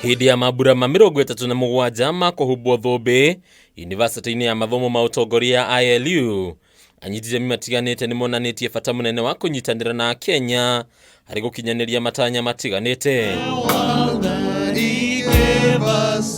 Hidi ya mabura ma 37 ma kuhubwo thũmbĩ University-inĩ ya mathomo ma ũtongoria ILU, anyiti matiganite ni monanitie bata munene wa kunyitanĩra na Akenya harĩ gũkinyanĩria matanya matiganite.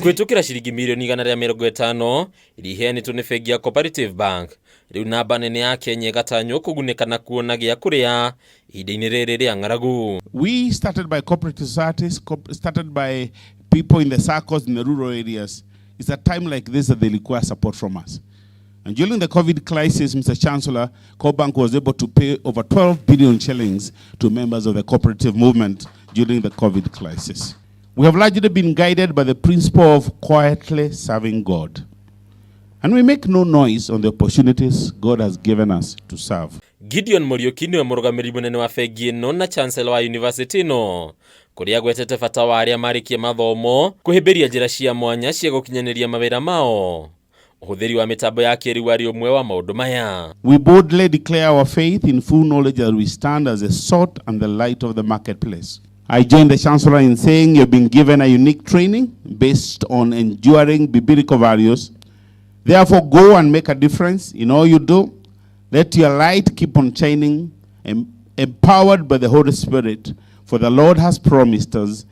Kwitukira ciringi mirioni 150 iriheanĩtwo nĩ bengi ya Cooperative Bank, rĩu namba nene ya Kenya ĩgatanywo kũgunĩka na kuona gĩa kũrĩa ihinda-inĩ rĩrĩ rĩa ng'aragu. We started by cooperative societies, started by people in the circles in the rural areas. It's a time like this that they require support from us. And during the COVID crisis, Mr. Chancellor, CoBank was able to pay over 12 billion shillings to members of the cooperative movement during the COVID crisis. We have largely been guided by the principle of quietly serving God. And we make no noise on the opportunities God has given us to serve. Gideon Moritio niwe mũrũgamĩrĩri mũnene wa bengi ĩno na chancellor wa university ĩno, kũrĩa agwetete bata wa arĩa marĩkia mathomo kũhĩmbĩria njĩra cia mwanya cia gũkinyanĩria mawĩra mao. Ũhũthĩri wa mĩtambo ya kĩrĩu arĩ ũmwe wa maũndũ maya. We boldly declare our faith in full knowledge that we stand as a salt and the light of the marketplace. I join the Chancellor in saying you've been given a unique training based on enduring biblical values. Therefore, go and make a difference in all you do. Let your light keep on shining, empowered by the Holy Spirit, for the Lord has promised us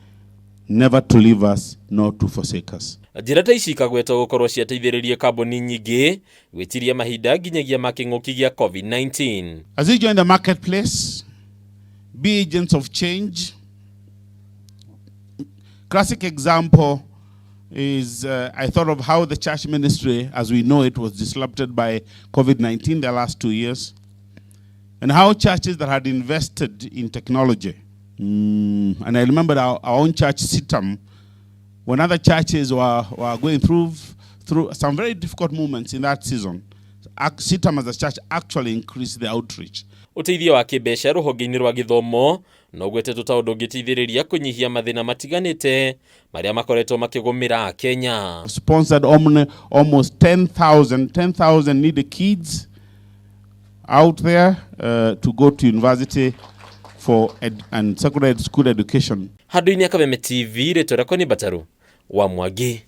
never to leave us nor to forsake us. Njĩra ta ici ikagwetwo gũkorwo ciateithĩrĩrie kambuni nyingĩ gwĩtiria mahinda nginyagia ma kĩng'ũki gĩa COVID-19. As we join the marketplace, be agents of change. Classic example is I thought of how the church ministry, as we know it, was disrupted by COVID-19 the last 2 years, and how churches that had invested in technology, and I remember our own church, CITAM, when other churches were going through some very difficult moments in that season, CITAM as a church actually increased the outreach. Uteithio wa kĩmbeca rũhonge-inĩ rwa gĩthomo no gwetete ta ũndũ ũngĩteithĩrĩria kũnyihia mathĩna matiganĩte marĩa makoretwo makĩgũmĩra Akenya. Sponsored almost 10,000 needy kids out there to go to university for and secondary school education. Handũ-inĩ Akabeme TV rĩtwa rĩakwa nĩ Bataru wa Mwangi.